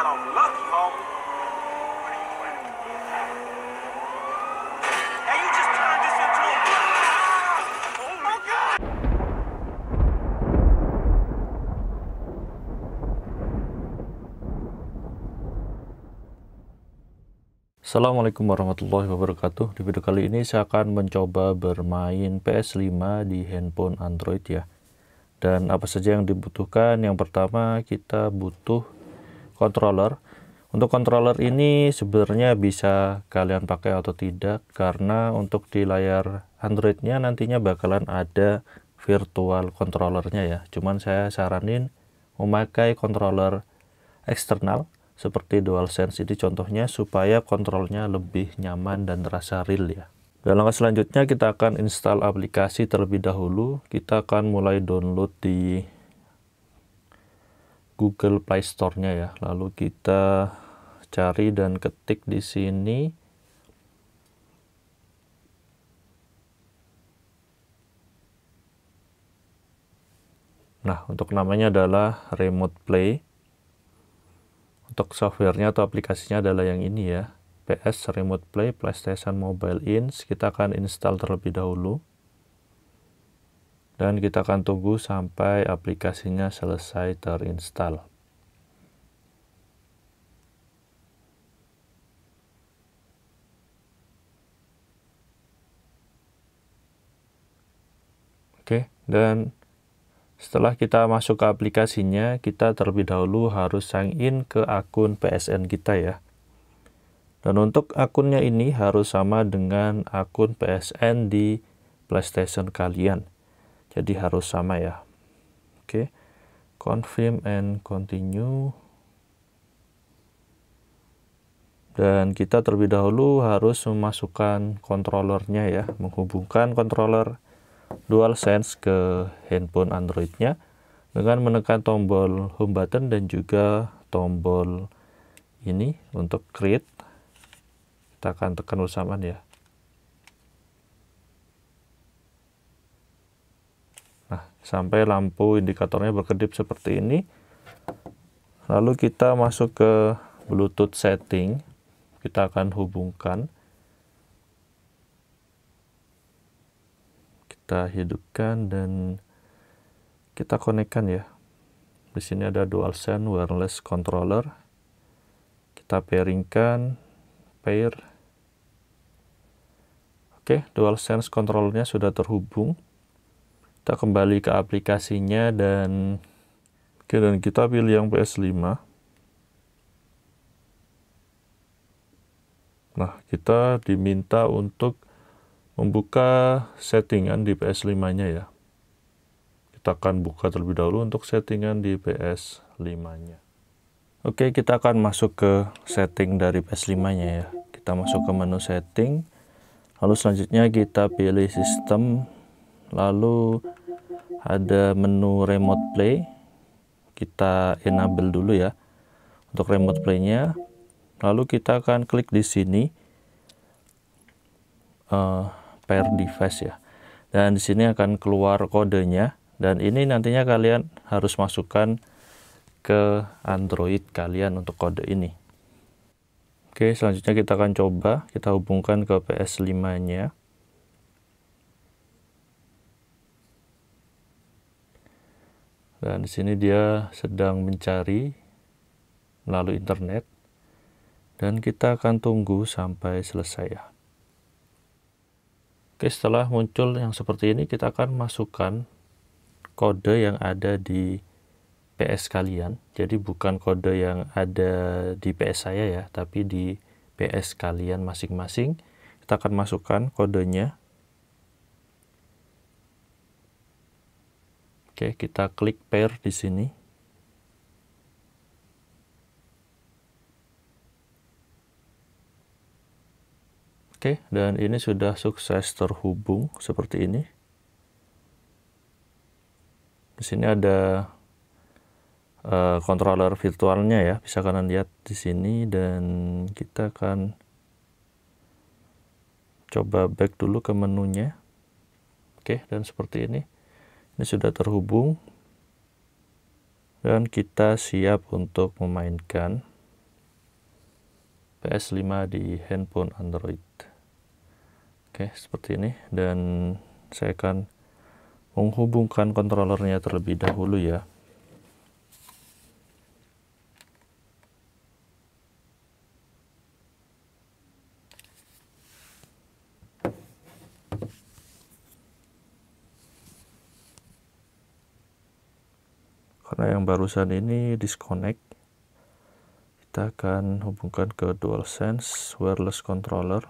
got off lucky, homie. Hey, you just turned this into a... Oh my God! Assalamualaikum warahmatullahi wabarakatuh. Di video kali ini saya akan mencoba bermain PS5 di handphone Android ya. Dan apa saja yang dibutuhkan? Yang pertama kita butuh controller. Untuk controller ini sebenarnya bisa kalian pakai atau tidak, karena untuk di layar Androidnya nantinya bakalan ada virtual controllernya ya. Cuman saya saranin memakai controller eksternal seperti DualSense ini contohnya, supaya kontrolnya lebih nyaman dan terasa real ya. Dan langkah selanjutnya kita akan install aplikasi terlebih dahulu. Kita akan mulai download di Google Play Store-nya ya. Lalu kita cari dan ketik di sini nah, untuk namanya adalah Remote Play. Untuk softwarenya atau aplikasinya adalah yang ini ya, PS Remote Play PlayStation Mobile Ins. Kita akan install terlebih dahulu dan kita akan tunggu sampai aplikasinya selesai terinstall. Oke, dan setelah kita masuk ke aplikasinya, kita terlebih dahulu harus sign in ke akun PSN kita ya. Dan untuk akunnya ini harus sama dengan akun PSN di PlayStation kalian. Jadi harus sama ya. Oke, confirm and continue. Dan kita terlebih dahulu harus memasukkan controllernya ya, menghubungkan controller DualSense ke handphone Androidnya dengan menekan tombol home button dan juga tombol ini untuk create. Kita akan tekan bersamaan ya. Nah, sampai lampu indikatornya berkedip seperti ini. Lalu kita masuk ke Bluetooth setting. Kita akan hubungkan. Kita hidupkan dan kita konekkan ya. Di sini ada DualSense wireless controller. Kita pairingkan, pair. Oke, DualSense controllernya sudah terhubung. Kita kembali ke aplikasinya dan kita pilih yang PS5. Nah, kita diminta untuk membuka settingan di PS5-nya ya. Kita akan buka terlebih dahulu untuk settingan di PS5-nya. Oke, kita akan masuk ke setting dari PS5-nya ya. Kita masuk ke menu setting. Lalu selanjutnya kita pilih sistem. Lalu ada menu remote play. Kita enable dulu ya untuk remote play-nya. Lalu kita akan klik di sini. Pair device ya, dan di sini akan keluar kodenya, dan ini nantinya kalian harus masukkan ke Android kalian untuk kode ini. Oke, selanjutnya kita akan coba kita hubungkan ke PS5-nya. Dan di sini dia sedang mencari melalui internet, dan kita akan tunggu sampai selesai ya. Oke, setelah muncul yang seperti ini, kita akan masukkan kode yang ada di PS kalian. Jadi bukan kode yang ada di PS saya ya, tapi di PS kalian masing-masing. Kita akan masukkan kodenya. Oke, kita klik pair di sini. Oke, dan ini sudah sukses terhubung seperti ini. Di sini ada controller virtualnya ya, bisa kalian lihat di sini, dan kita akan coba back dulu ke menunya. Oke, dan seperti ini. Ini sudah terhubung dan kita siap untuk memainkan. PS5 di handphone Android. Oke, seperti ini, dan saya akan menghubungkan controllernya terlebih dahulu ya. Karena yang barusan ini disconnect, kita akan hubungkan ke DualSense wireless controller.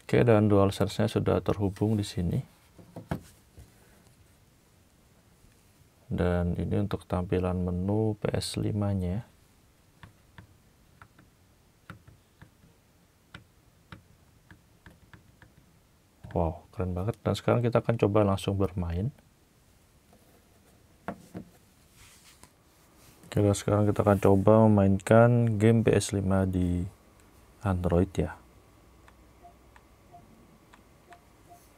Oke, dan DualSense-nya sudah terhubung di sini. Dan ini untuk tampilan menu PS5-nya. Wow, keren banget. Dan sekarang kita akan coba langsung bermain. Oke, dan sekarang kita akan coba memainkan game PS5 di Android ya.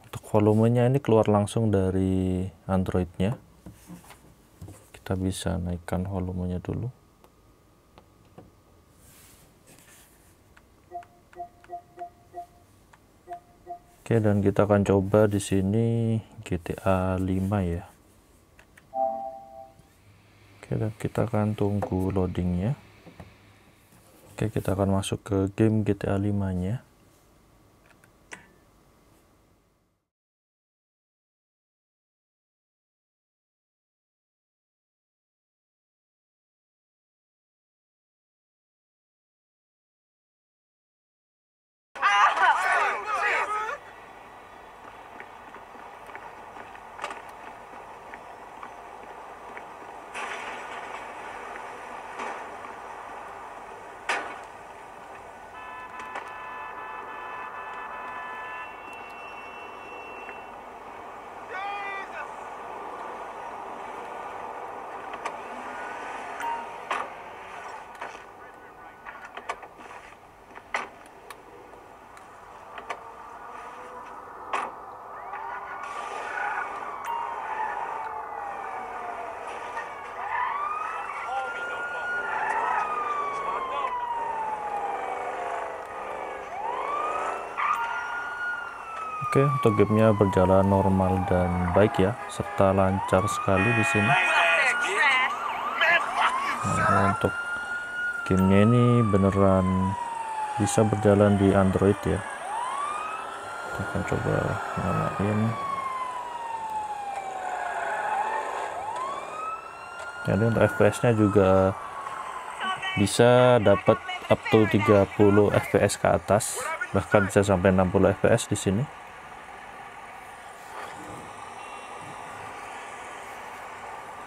Untuk volumenya ini keluar langsung dari Android-nya. Kita bisa naikkan volumenya dulu. Oke, dan kita akan coba di sini GTA 5 ya. Oke, dan kita akan tunggu loadingnya. Oke, kita akan masuk ke game GTA 5-nya. Oke, untuk gamenya berjalan normal dan baik ya, serta lancar sekali di sini. Nah, untuk gamenya ini beneran bisa berjalan di Android ya. Kita akan coba nyalain. Jadi untuk FPS-nya juga bisa dapat up to 30 FPS ke atas, bahkan bisa sampai 60 FPS di sini.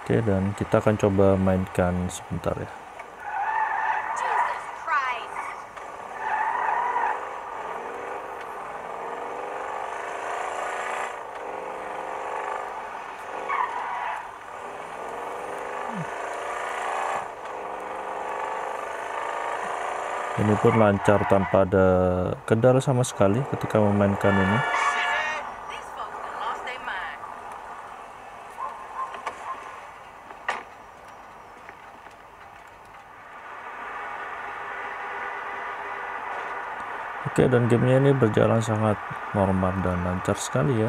Oke, dan kita akan coba mainkan sebentar ya. Ini pun lancar tanpa ada kendala sama sekali ketika memainkan ini. Oke, dan gamenya ini berjalan sangat normal dan lancar sekali ya.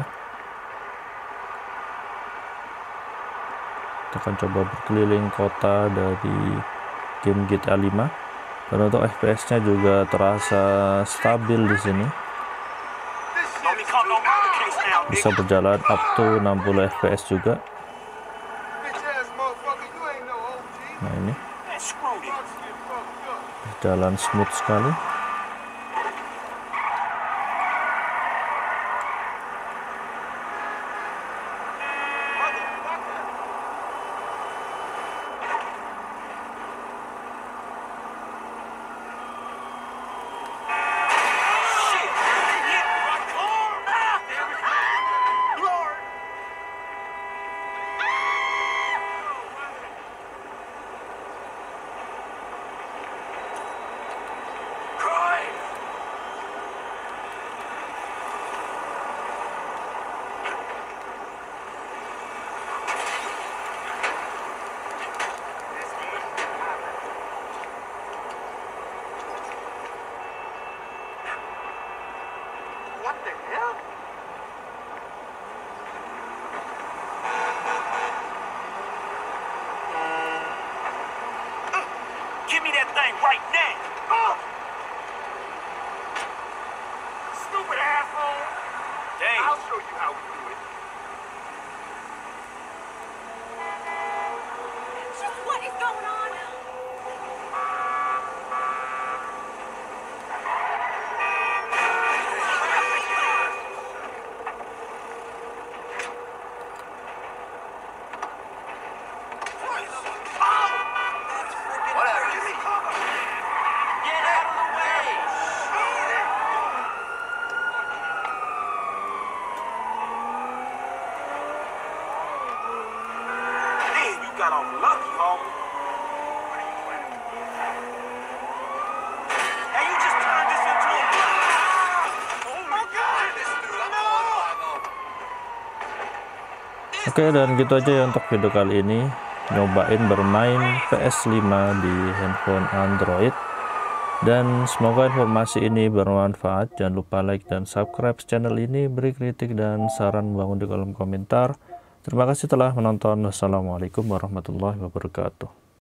Kita akan coba berkeliling kota dari game GTA 5. Dan untuk FPS-nya juga terasa stabil di sini. Bisa berjalan up to 60 FPS juga. Nah, ini berjalan smooth sekali. stupid asshole. Dave. I'll show you how we do it. Just what is going on? Whatever, Jimmy. Get out of the way. Man, you got off lucky, homie. What are you planning? Hey, you just turned this into a... Oh my God! This dude, I'm on 5-0. Oke, dan gitu aja ya untuk video kali ini, nyobain bermain PS5 di handphone Android. Dan semoga informasi ini bermanfaat. Jangan lupa like dan subscribe channel ini, beri kritik dan saran bangun di kolom komentar. Terima kasih telah menonton. Wassalamualaikum warahmatullahi wabarakatuh.